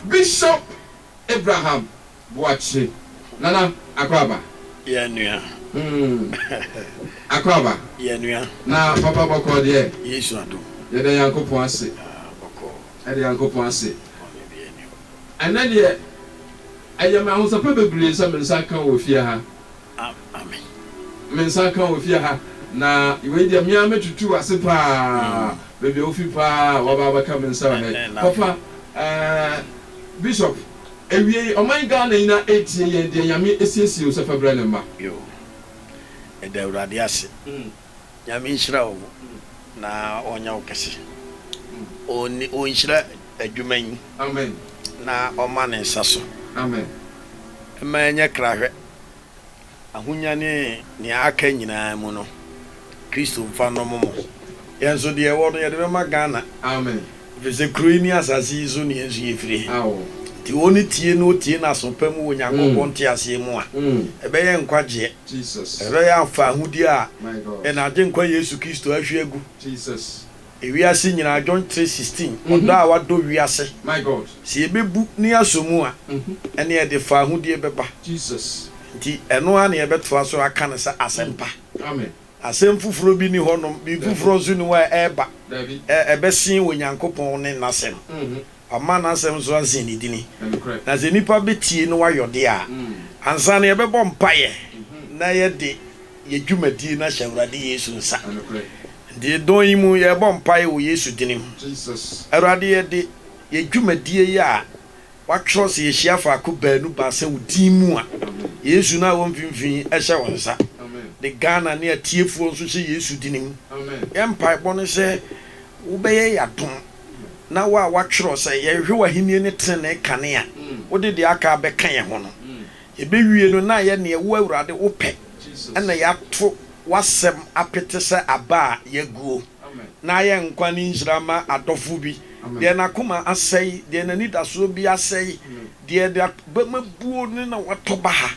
Bishop Abraham Boache Nana Akwaba Yenua Akwaba Yenua na papa boko de Yesu ado yede Yankopon ase boko ede Yankopon ase ana de ayama ho sapa bebre so mensa kan wo fie ha amen mensa kan wo fie ha na iwe de mia metutu ase pa bebe ofi pa wa baba ka mensa he papa Bishop ewie oman Ghana ina etie ye de yame esiesie o sefa bra ne ma yo ede urade ase yame nshira wo na onya okese oni onshira adwuman amen na oma ne nsaso amen emanya krahwe ahunya ne aka nyina mu no Kristo mfa no momo yenso de ewo no ye de ma Ghana amen vese kruini asasi zo ne yenso yefire awo ti oni tie no tie na so pam wo Nyankopon tie ase mu a ebe ye nkwaje Jesus ebe ya afa ahudi a my God e na je nkwa Yesu Kristo ahwe agu Jesus ewiase nyina John 3:16 odo a wado wiase my God si ebebu ni asomu a ene e de fa ahudi beba Jesus ti eno a na ebeto aso aka ne sa asempa amen asem fufuro bi ni honom bi fufuro zu ni wa eba David ebesin wo Nyankopon ne nasem ama na asem so azini dini na ze nipa betie no wayode a ansa na yebebo mpaye na ye de ye dwumadi na hyawrade Yesu nsa de don yimu yebo mpaye wo Yesu dinim Jesus awrade ye de ye dwumadi ya watro se ye hia fa ko baanu ba se wudimu a Yesu na wo mfimfin ehye wo nsa de Ghana ne atiefuo nso hye Yesu dinim amen empire bono se wo beye yadom na wa watwro se ye hwe wahenie ne tene kane a wo de aka be kan ye ho no e be wie no na ye ne wo awurade wo pe na ya to wasem apete se aba ye guo na ye nkwa ni njirama adofo bi de na kuma asai de na nidaso bi asai de mabuo ne na watoba ha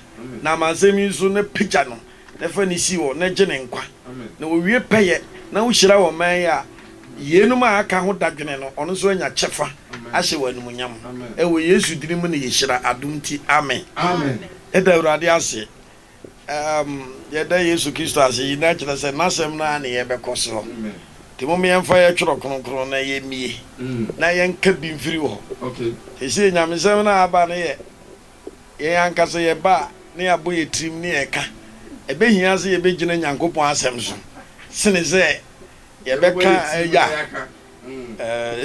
na manzemi zo na pija no na fa ni si wo na gene nkwa na wo wie peye na wo hira wo man ya yenum aka ho dadwene no ono so anya chefa ahye wanum nyam e wo Yesu dinim ne yehira adumti amen amen eda urade ase yeda Yesu Kristo ase yina kire se nasem na ne ye bekoso amen ti mo me yemfa ye tworo kronkron na ye mie na ye nka bi mfiri ho okay ese nyamesem na aba ne ye ankasa ye ba ne aboye trim ne ye ka ebe hia se ye begina Nyankopon asem so sene ze ye beka ya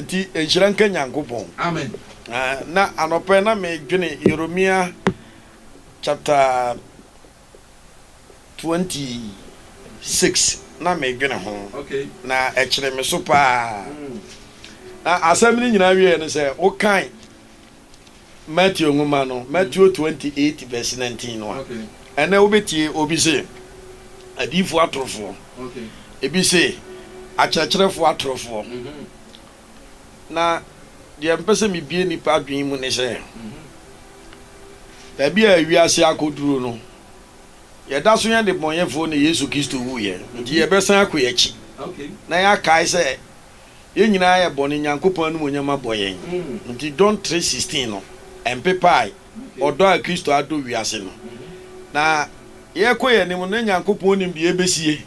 ti enhira nka Nyankopon amen na anope na me dwene Yeremia chapter 26 na me dwene ho okay na ekire me so pa na asem ni nyina wie ne se o kan Matthew nguma no Matthew 28 verse 19 no okay ene obetie obi se adifo atrofo okay ebi se akyerɛkyerɛfo atrofo na de mpese mi bie nipa adwen mu ne se da bia wiase akoduro no yɛda so yɛ de bɔnyɛfo ne Yesu Kristo wu yɛ nti yɛbɛsan akoyɛchi okay na ya kai sɛ yɛ nyinaa yɛ bɔne Nyankopɔn no monyama bɔyɛn nti John 3:16 no empepai ɔdɔ a Kristo adɔ wiase no na yɛkɔ yɛ nim no Nyankopɔn nim bie besie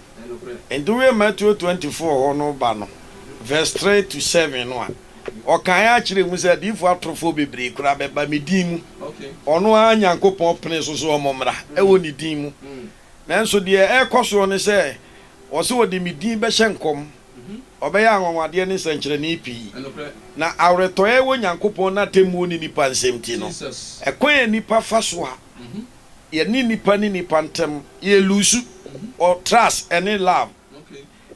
nti we Matthew 24 hɔ no ba no verse 3 to 7 no a ɔkan ya kyerɛ mu sɛ difo atrofo bebre kura bɛba me din mu okay ɔno a Nyankopɔn pene so so ɔmomra ɛwɔ ne din mu nanso deɛ ɛkɔ so ne sɛ ɔse wɔde me din bɛhyɛ nkɔm ɔbɛyɛ anwanwadeɛ ne nsɛnkyerɛnne pii na awretɔe wɔ Nyankopɔn na temu ne nipa nsɛm ti no ɛkɔ yɛ nipa fa so a yɛ ne nipa ntem yɛ lusu or trust any love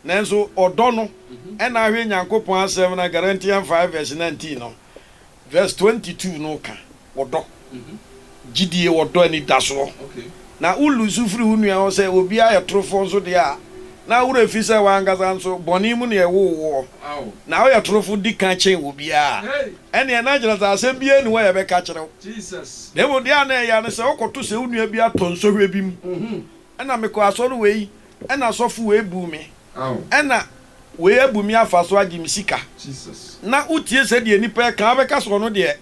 nanso ɔdɔ no ɛna ahwɛ Nyankopɔn asɛm na Galatians 5 verse 19 no verse 22 no ka ɔdɔ gidie ɔdɔ ani da so na ulusu firi hu nua sɛ obi ayɛ torofo nso de a na wura fi sɛ wangasa nso bɔne mu ne ɛwo na ɔyɛ torofo di ka kyɛn obi a ɛne na gyina sɛ asɛm bia ni wɔ yɛ bɛka kyerɛw Jesus na mo dia na ɛya ne sɛ ɔkɔto sɛ wo nua bi atɔ nsɔhwɛ bi mu ɛna mekɔ asɔre wei ɛna asɔfo wei bu me ɛna wei abu me afa so agye me sika Jesus na utie sɛ deɛ nipa ka bɛka so no deɛ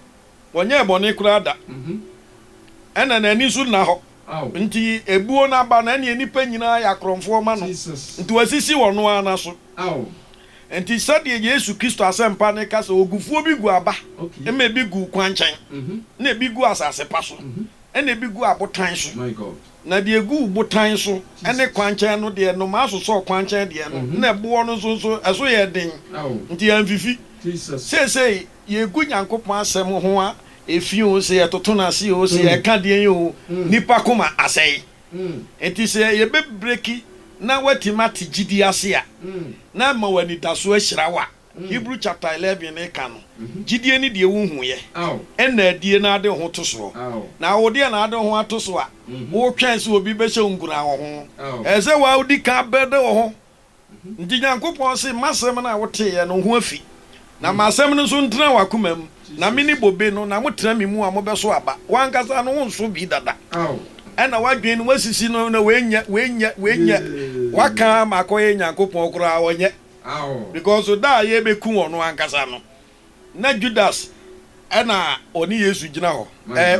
wonye bone kura da ena na ani so na ho nti ebuo na ba na ne nipa nyina ya kromfo ma no nti wasisi wono ana so nti sade Yesu Kristo asempa ne ka so ogufuo bi gu aba ema bi gu kwanchan na bi gu asase pa so ena bi gu abotan so my god na de gu botan so ene kwanchan no de no ma so so kwanchan de no na ebo no so eso ye den nti amfifi Jesus say ye gu Nyankopon asem ho a efi o se etoto na se o se e ka de o nipa koma asai enti se ye be breki na watimati gidi ase a na ma wani daso ahirawa Hebrew chapter 11 e ka no gidi ni de wo hu ye ena adie na ade ho to so na wo de na ade ho ato so a wo twan se obi be hye ngura ho eze wa odi ka bede wo ho ndi Nyankopon se masem na wote ye no ho afi na masem no so ntena wakomam na mini bobe no na motena mimu a mobeso aba wankasa no nso bi dada ena wadwen no wasisi no na wenya waka makoye Nyankopon kura wonye because da ye beku wono wankasa no na Judas ena oni Yesu gina ho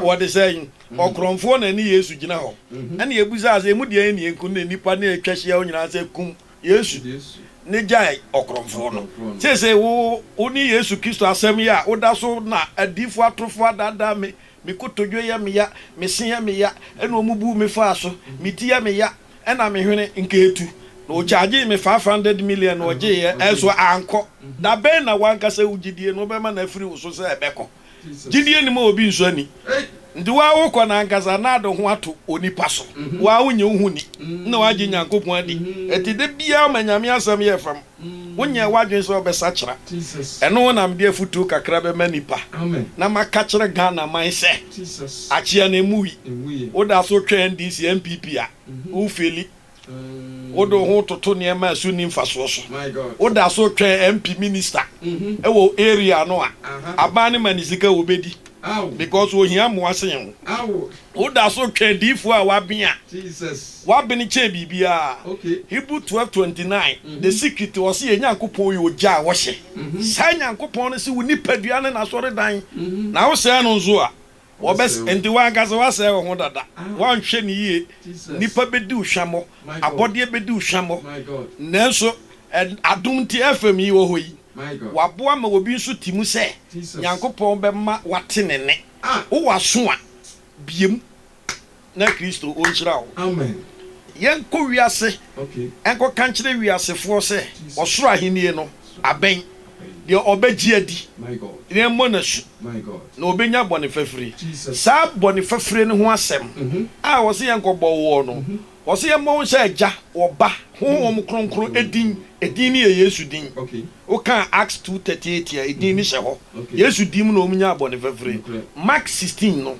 wode say okromfo na ni Yesu gina ho ena yebuza ase mu de ni enku na nipa na etwahia onyina ase kum Yesu ne jai okromfo no sese wo oni Yesu Kristo asem ya oda so na adifo atrofo adada me kotodwe ya me ya me sen ya me ya ena omubu me fa so me ti ya me ya ena me hwene nketu na o charge me 500 million o je ye eso anko da be na wankasa ugidie no be ma na afiri wo so se ebeko gidie ni ma obi nso ani ndi wa wo kọ na ankasa na ado ho ato onipa so wa wonye hu ni na waje Nyankopon adi eti de bia ma nyame asam ye fam wonye wadwen so be sachira eno na mde afutu kakra be manipa na maka kire Ghana man se achia na emuwi oda so twa NDC MPP a wo feli odo ho toto ne ma su ni mfaso so oda so twa MP minister ewo area no a abani manizika obedi because we hear mo asen wo da so twedifo a wabia Jesus wabini che bibia Hebrew 12:29 the secret was ye Nyankopon yo ja wo hye sa Nyankopon no se wo nipadua ne na sore dan na wo se no nzo a wo bes enti wa gaza wa se ho dada wa nhwe ni ye nipa bedi uhwamo abode bedi uhwamo nanso adum ti FM yi wo hoyi waboa ma obi nso timu se Nyankopon be ma watenene wo waso a biem na Kristo o nchira wo amen yen ko wiase enko kanchire wiase fo se osoro ahenie no aben de obaji adi my god ne monasu my god na obenya bone fafire sa bone fafire ne ho asem a wo se yenko bowo no wo se yemo nse agya oba honhom kronkron edin ni Yesu din o kan Acts 2:38 ya edin ni hye ho Yesu dim na omunya bone fafire Mark 16 no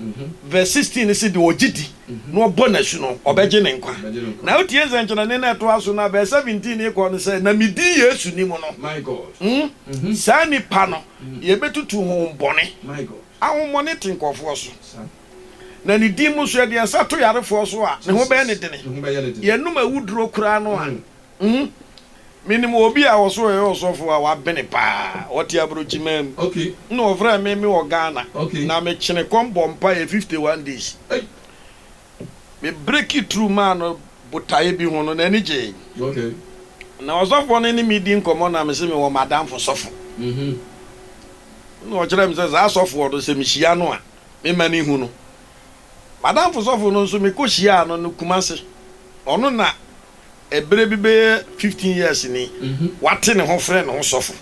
verse 16 se de ogidi no bonasu no obeje ne nkwa na o tie zenchana ne na to aso na verse 17 e ko no se na midi Yesu nim no my god sani pano ye betutu ho bone my god ahomone tinkofo so na ni dim so de ansa to yarefo so a ne ho be ne dene ye numa wuduro kura no a minimum obi a woso ye osofo a wabene pa oti abrochi mam no ofra me wo Ghana na me chine kombo mpa ye 51 days me break it through man botaye bi hono na nije na osofo ne ni meeting komo na me se me wo madam for sofo no kire me se za sofo do se me hia no a me mani hu no madam for sofo no so me ko hia no Kumase ono na ebere bi be 15 years ni wate ne ho frɛ ne ho sofo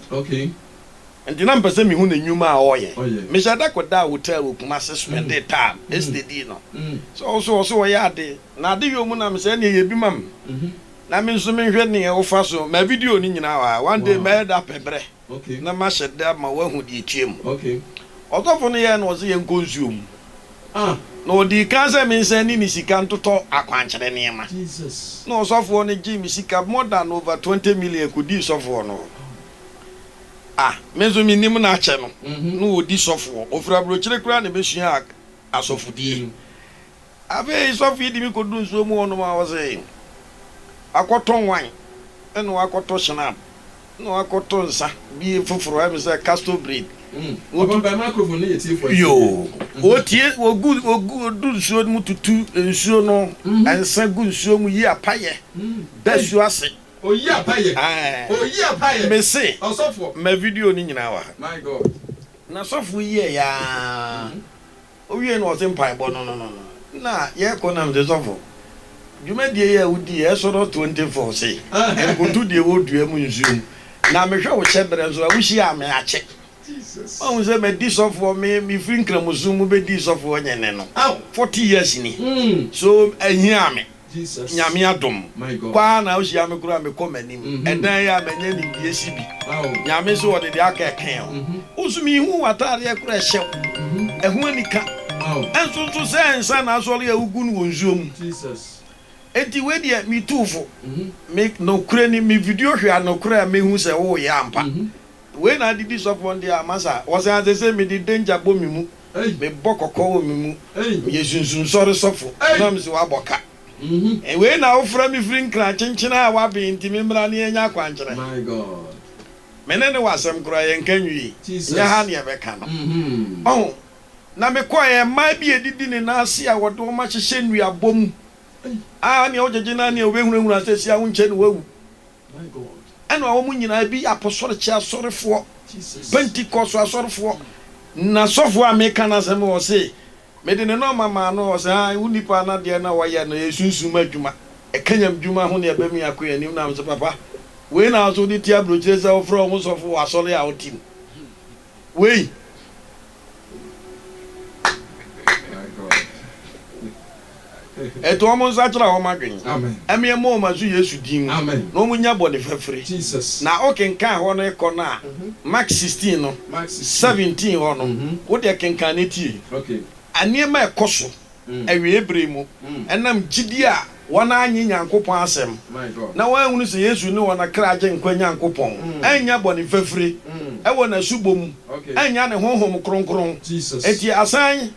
and na mpese mi hu na nyuma a oye me shada koda hotel wo Kumase spend time STD no so wo ya de na de yo mu na me se ne ye bi mam na me nso me hwɛ ne wo fa so ma video ni nyina wa one day me da pebre na ma sheda ma wa hu di twem otofo ne ye no ze ye nkonsuom no di kanse me nse ni sika ntoto akwankyere ne ma Jesus no sofo ne gi mi sika more than over 20 million kudi sofo no mezo mi nim na ache no no odi sofo ofura brochire kura ne besua asofudie abe sofo di mi kodu nso mu ono ma wose akoton wan eno akoto shnap no akoto nsa bi fufuro am say castle breed Open by microphone here for yo. Otie ogu nsuo mu tutu nsuo no ansa gu nsuo mu yi apaye. Da nsuo ase. Oyi apaye. Oyi apaye. Me say. Osofo. My video ni nyina wa. My God. Na sofo yi ya. Owie no ose mpai bo no. Na ye ko na mde sofo. Dwumadie ya wudi e so 24 say. Enkotu de wo dua mu nsuo. Na me hwe wo chebre nso a wuhia ame ache. Jesus. Oh, say me this of for me free kramusu mu be this of for nyene no. 40 years ni. So ehia me. Jesus. Nyame adom. My God. Kwa na ohia me kura me komanim. Edan ya menye ni die sibi. Nyame so wode de aka eken o. Usumi hu watare ya kura hyew. Ehu anika. Enso so say ensa na so le ugu no wonzuom. Jesus. Enti we de me tufo. Make no kura ni me video hwe no kura me hu say wo ya ampa. When I did this of one day, Massa was as they say me the danger bomimu. Me bokoko mimu. Yesun sorry suffer. Nams waboka. And when I offer me free chinchina wabi inti mimbrani enya kwanchre. My God. Menene wasam crying can you? Jesus. Yahani abekano. Oh, na me kwaye ma bi edidi ne na ase a wodo ma hyehye nua bom. Ah, ne ojejina ne obehunu asesi a wonche ne wawu. My God. And a woman in I be apostolic sorry for Pentecost sorry for na sofo American as I say. Made in a normal man was I wouldn't pana diana waya no yesunsuma dwuma. E kanyam dwuma ho ne abemi akoya nim na so papa. We na so the diablo Jesus from us of asole out team. We eto omo nsakyra ho madwen. Amen. Ame mo mazu Yesu din. Amen. No munya body fefre. Jesus. Na okenkan ho no ekọ na Mark 16 no. Mark 16 ho no. Wo de kenkan netie. Okay. Aniema ekoso. Ewe ebremu. Enam gidi a wona anyi Nyankopon asem. My God. Na wan hunu se Yesu ne wona kra age nkwa Nyankopon. Anya body fefre. Ewo na subom. Okay. Anya ne honhom kronkron. Jesus. Eti asan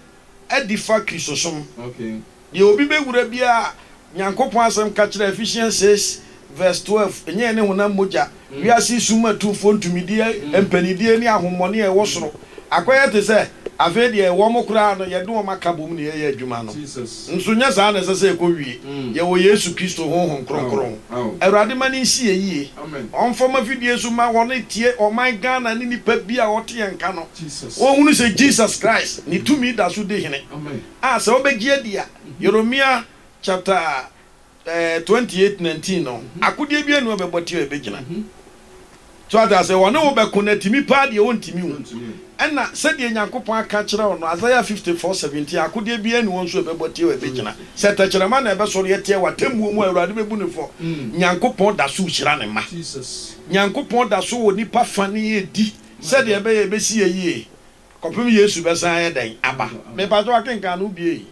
edifa Kristosom. Okay. Ye obi bewura bia Nyankopon asem ka kire Ephesians 6 verse 12 enye ne honam moja wi asi suma tu fontumidie empanidie ni ahomone e wosoro akoye te se avedi e wo mokura no ye de o makabom ne ye adwuma no Jesus. nso nya sa na se ko wie ye wo Yesu Kristo honhom kronkron Awurade mani nsi yie Amen. onfoma vidie so ma wona tie o my Ghana ni nipa bia wote yenka no Jesus. o hunu se Jesus Christ ni tumi da so de hene Amen. se obegie dia Jeremiah chapter 28:19 no akudie bia no obeboti obegina so ata se wona obekuna timi pa de wontimi hu enna se de Nyankopon aka kire wo no Isaiah 54:17 akudie bia no wonso obeboti obegina se tachirema na ebesoro yetie watemmu mu Awurade bebu ne fo Nyankopon da so hira ne ma Jesus. Nyankopon da so woni pa fane edi se de ebe besi yie kopim Yesu besan ye den aba me pa to akenkan no bie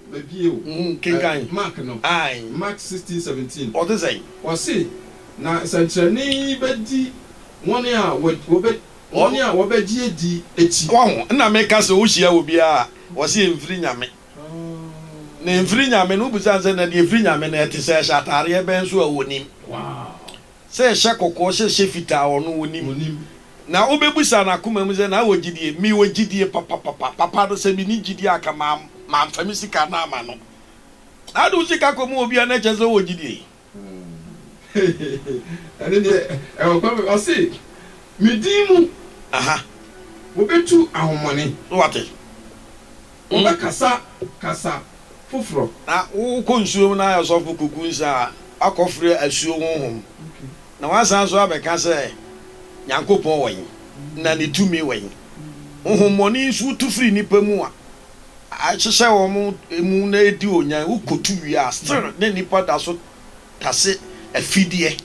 kenkan Mark no ai Mark 16:17 o de say o se na santrani bedi woni a wo be die di echi wo na me ka se wo hia obi a wo se mfiri nyame na mfiri nyame no busa se na de mfiri nyame na ete se shatare e ben so a wonim wow se hye kokko hye fita ono wonim na obebusa na kuma mu ze na wogidie mi wogidie papa do se mi ni gidie aka ma mfami sika na ama no adu sika ko mu obi a na cheze wogidie ane de e o kwa o se mi dimu aha wo betu ahomone wate wo be kasa foforo na wo ko nsuo na ya so fukuku nsa akofre asuo honhom na wansan so abeka se Nyankopon wen na ne tumi wen honhomoni nsu tufri nipa mu a ahyehye wo mu emu na edi onya ukotu wi a still ne nipa da so tase afidie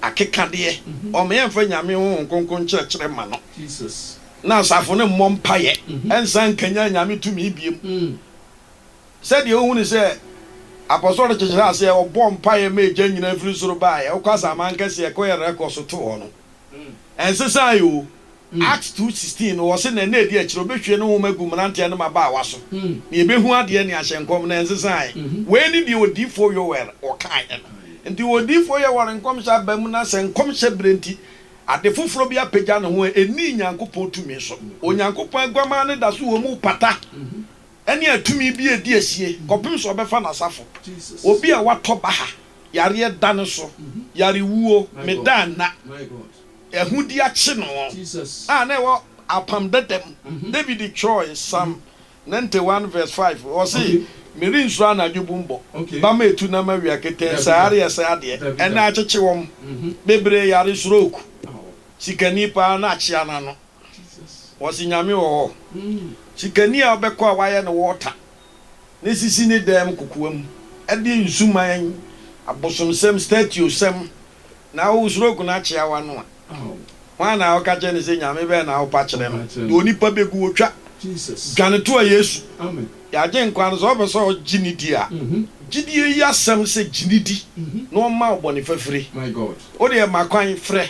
akekade o me yemfa nyame honhom konkon kyerɛkyerɛ ma no Jesus na asafo ne mmompaye ensan kanya nyame tumi biem said the ohun se apostle kyerɛ ase o bompaye ma egya nyina firi soro bae o kwasa man kase e koyɛ record so to ho no ensesa yo Acts 2:16 wo se na na edi akiro behwe no ho magu mrantia no maba awaso na ebehu ade ne ahyenkom na ensesa we ni de odifo yo wer o kan enti odifo yo wer nkom sha ba mu na se nkom sha brenti ade foforo bi apagya ne ho eni nyankopɔn tumi so onyankopɔn agwama ne da so wo mu pata ene atumi bi edi asie kopim so obefa nasafo obi a watɔ baha yare da ne so yare wuo medana ehudi akye no na wo apam dedem David Troy Psalm 91 verse 5 o say Meri nsura na dwubumbo ba ma etu na ma wia kete saare ya saade ena akyeche wom bebre yare stroke sikani pa na akye ana no wosi nyame wo sikani a obekọ a waye no water ne sisi ne dem kokoam ede nsuman abosomsem statue sem na wo stroke na akye awa no wana o ka je ne se nyame be na wo pa kire no do nipa begu otwa Jesus gane to Yesu amen ya je nkwan so obeso ginidi a gidie ya sam se ginidi no ma obone fafire my God o de makwan frɛ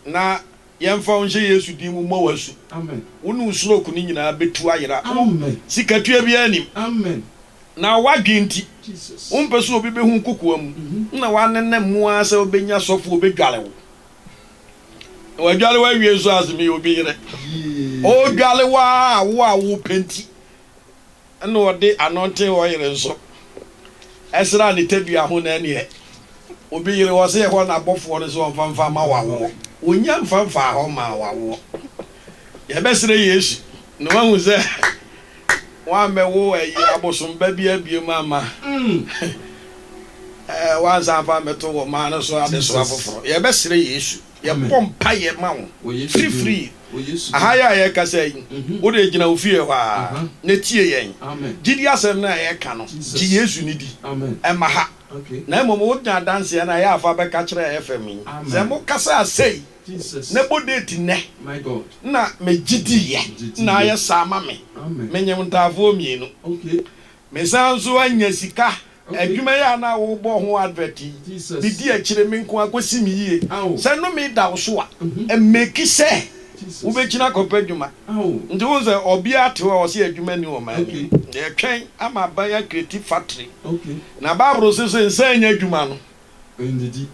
na yemfa onje Yesu di mu mo wasu amen wonu stroke ni nyina betu ayira amen sikatua bi anim amen na wadwenti Jesus umpeso obi be hu kokoam na wanene mu ase obenya sofo obedwale wo wadwale wa wie so azimi obi yire o dwale wa wo penti na ode anointing oil nso esra ni tadua ho na ne obi yire wo se ho na bofo ne so mfamfa ma wawo onya mfamfa ho ma wawo ye besere Yesu no wahu ze wa mewo ayi abosom ba bia biem ama wa zafa meto wo ma na so ade so afoforo ye besere Yesu ye pompa ye ma wo free ahaya ye kasa yi wo de gina ofie hwa na tie yen gidi asem na ye ka no gi Yesu ni di ema ha na emo wo nya dance na ya afa be ka kire FM yi ze mo kasa asei Jesus na bodeti ne my God na me gidi ye na ye sama me menyem ntafo mienu me sanso anya sika adwuma ya na wo bo ho advert bidi a kire me nko akosi mi yie se no me da wo so a make se wo be kina kopadwuma ndi wo ze obi atewa wo se adwuma ni wo ma ni ye twen ama ban ya creative factory na babro se nsanya adwuma no ndidi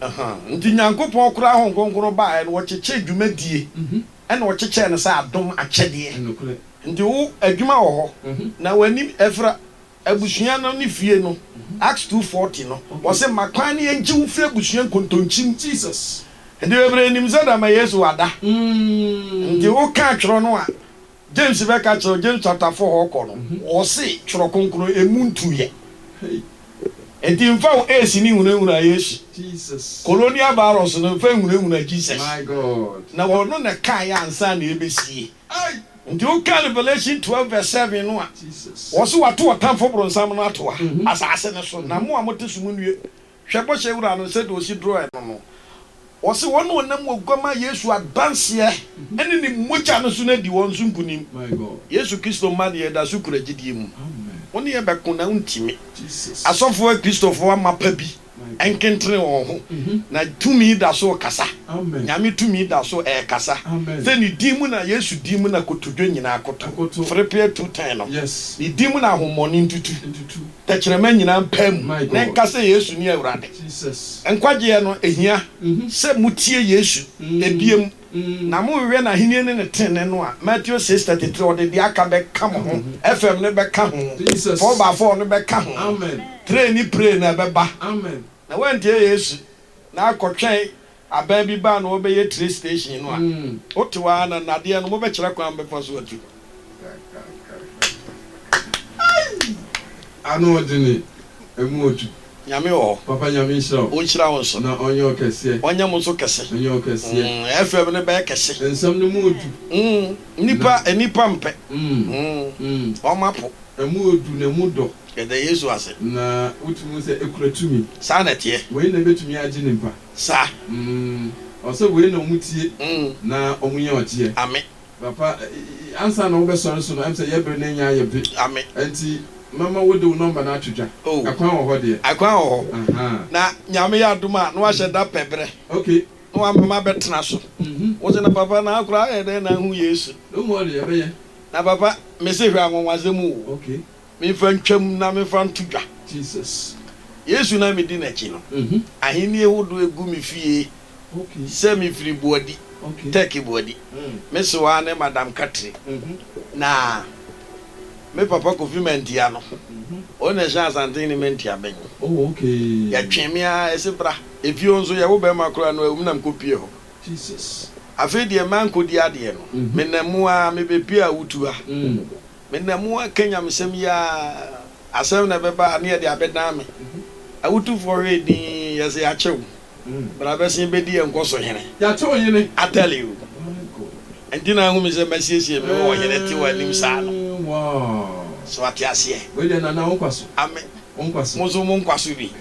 ndi nyankopon kura ho nkonkoro ba e no cheche adwuma die e no cheche ne sa adom akyede ndi wo adwuma wo ho na wani efra abusua no ni fie no Acts 2:40 no wo se makwan ne enji wo fie abusua kontonchim Jesus ndi ebre nim zada ma Yesu wada ndi wo ka tworo no a James be ka tworo James chapter 4 ho ko no wo se tworo konkoro emuntuye enti mfa wo esi ni hunahuna Yesu Jesus colonial virus no mfa hunahuna Jesus my God na wo no na ka ya ansa na ebesie nti wo ka Revelation 12 verse 7 no a Jesus wo so wato otamfo bronsam no ato a asase ne so na mo amotesumu nue hwebo hye wura no se do si draw no wo se wo no nam ogoma Yesu advance ene ni moja no so na di won so nkunim my God Yesu Kristo ma de da so kura gidie mu woni ye bekuna untimi Jesus asofo Kristofo amapa bi enkentre won ho na tumi da so kasa amen nyame tumi da so kasa se ni dimu na Yesu dimu na kotodwe nyina akoto Philippians 2:10 no yes ni dimu na homoni ntutu tachirema nyina mpam na kasa Yesu ni awurade Jesus enkwaje no ehia se mutie Yesu ebiem na mo we na henie ne tene no a Matthew 6:33 ode di aka be ka mo ho FM ne be ka ho 4x4 ne be ka ho amen pray na be ba amen na wantie Yesu na akotwen aban bi ba no be ye train station no a otewa na nade no mo be kira kwan be faso atu anu odini emu otu nyame wo papa nyame nshira o nshira wo so na onye okese onye mo so kese onye okese FM ne be kese ensam ne mu otu nipa mpe o mapo emu odu ne mu do ede Yesu ase na utumu se ekuratumi sa na tie we na betumi agi nimpa sa oso we na omutie na omunye otie amen papa ansa na wo be so no am say ye bre na nya ye be amen enti mama wo de number na atwetwa akwan wo ho de akwan wo ho na nyame ya aduma na wa hyeda pebre okay no wa mama betena so wo se na papa na akura ede na hu Yesu no mo de ye be ye na papa me se hwe anwonwazemu okay me fa ntwam na me fa ntudwa Jesus Yesu na me di na chi no ahini ehudo egu me fie okay se me firi boadi Take body. Miss Wane, Madame Catri. Na me papa Kofi Mentiano. On a chance and any mentia ben. Oh, okay. Ya chemia, esebra. If you also ya ube macro and woman copio. Jesus. I feel the man could the adiano. Menamua, maybe Pia Utua. Menamua Kenya Missemia. As I never near the Abedame. I would do for it as a show. But I've seen Betty and Gosso Henry. I tell you. And dinner whom is a message in the war in a 2 and Lim wow. So at Yasia. We didn't know Unquas. I mean, Unquas Mozumunquasubi.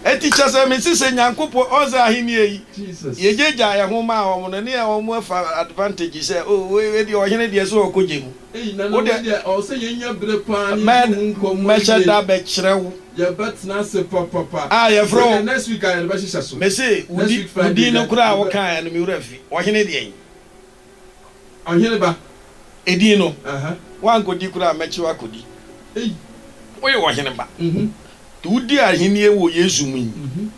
A teacher said, Mrs. Yankupo, Oza Hini. Jesus. Ye Jaya Homa on a near or more advantage. He said, oh, wait, you're in the so could you? Or say in your bread, man, measure that betch. Yeah, but now say papa. Ah, yeah, from next week I will say, Messi, we didn't crowd kind of murefi. Or Canadian. On here, Edino. One could you could have met you, I could. Hey, where you watching about? To dear, he near wo Yesu me.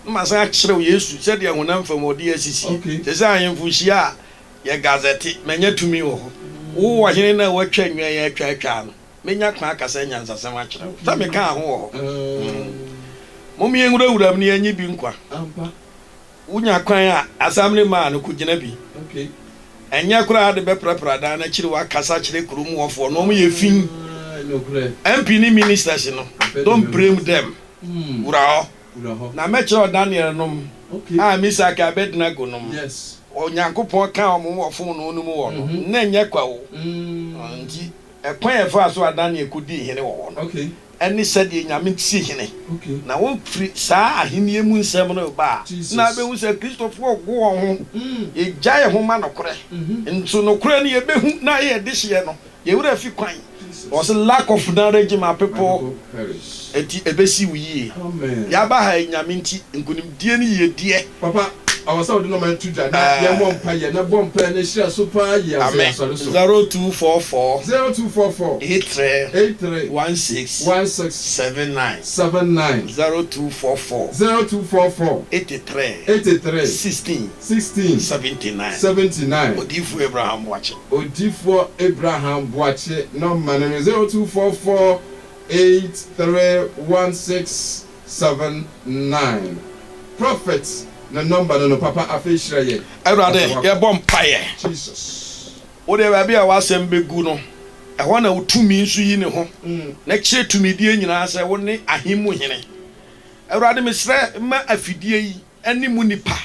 Must actually Yesu said you will from what DSC. Okay, says I am Fushia, your gazette, many to me. Oh, I didn't know what train you can. Menya kwaka senya nsasa ma kire. Ta me ka ho. Mommy enwura wura me anyi bi nkwa. Ampa. Unya kwan a asamne ma no kugina bi. Okay. Enya kura de be prapra da na kire wa kasa kire kurum wofo no mo ye fin. No kure. MP ni ministers no. Don't blame them. Ura ho. Na me kire Daniel nom. Okay. Ah Misa ka bedna go nom. Yes. Onyankopon ka omo wofo no no mu wo no. Na enya kwa wo. Nti a point for so Daniel could be here. Okay. And he said, Yamin Sihine. Okay. Now, one free sa, he near moon seminal bar. Now, there was a Christopher go on. A giant woman of Cray. And so no cranny a bit now here this year. You would have few quite. Was a lack of knowledge in my people. A bessy we. Yaba Yaminti and couldn't dear. Papa. I was out of my tutor. Now, one pay, no bomb pen, and share super. Yes, 0244 0244 83 16 79 0244 83 16 79 Odifu Abraham watch. Odifu Abraham watch. No man 0244 83 16 79 Prophets. Na number no papa afishira ye. Erade ye bom paye. Jesus. Wo de ba bia wasem begu no. E ho na utumi nsu yi ne ho. Na kire tumi die nyina se wo ne ahimmu hene. Erade mesre ma afidie yi animu nipa.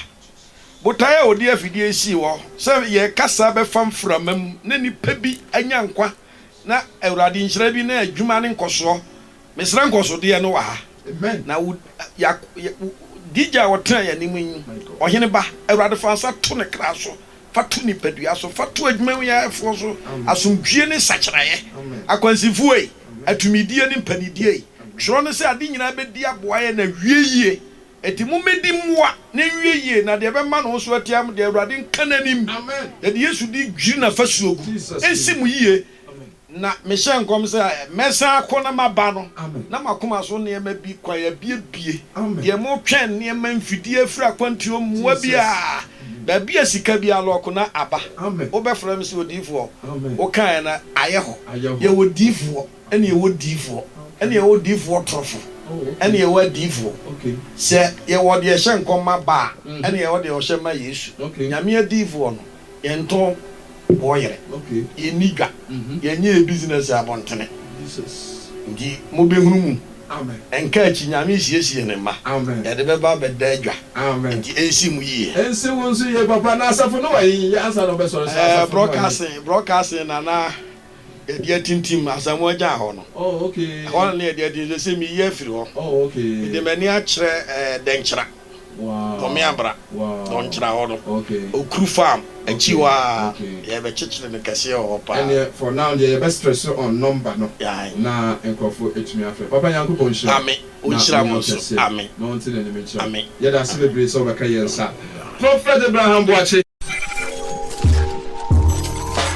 Botaye odi afidie si wo. Se ye kasa be fam framam na nipa bi anyankwa. Na erade nhyira bi na adwuma ne nkoso. Mesre nkoso de no wa ha. Amen. Na ya Dija watra ya ni munyi ohene ba awrade fansa to ne kraso fatu ni padua so fatu adwuma ya efo so asomdwie ne sakyeraye akwansifu ei atumidie ni mpanidie tworo ne se ade nyina bedi aboaye na wieyie eti mumedi moa na wieyie na de be ma no so atiam de awrade nkananim amen de Yesu di dwiri na fasuogu ensimu yie na meshan kom se mesa akona maba no na makoma so ne ma bi kwa ya bie ye mo twen ne ma mfidie afira kwantio muwa bia da bia sika bia loko na aba wo be fra me se odifo wo kan na aye ho ye wodifo ene ye wodifo ene ye wodifo trofo ene ye wodifo se ye wode ye hye nkom maba ene ye wode ye hye ma Yesu nyame adifo no ye nto boyere ye niga ye nye business abontene Jesus ndi mo be hunu mu amen enka chi nyame siesie ne ma amen ye de be ba be da adwa amen ndi ensi mu yie ensi wonsu ye papa na asafo no wayi ya ansa no be so broadcasting na ye dia tintim asamo agya ho no oh okay ho na ye dia se mi ye afiri ho oh okay de mani a kire denkyira wow komi abra wow don kira ho no okay okru farm achiwa ye be chichire ne kase ho pa and for now the best stress on number no na enkofo etumi afa papa Yankopon shira amen o shira mo so amen no until the mention amen ye da celebrate so be ka yensa Prophet Abraham Boache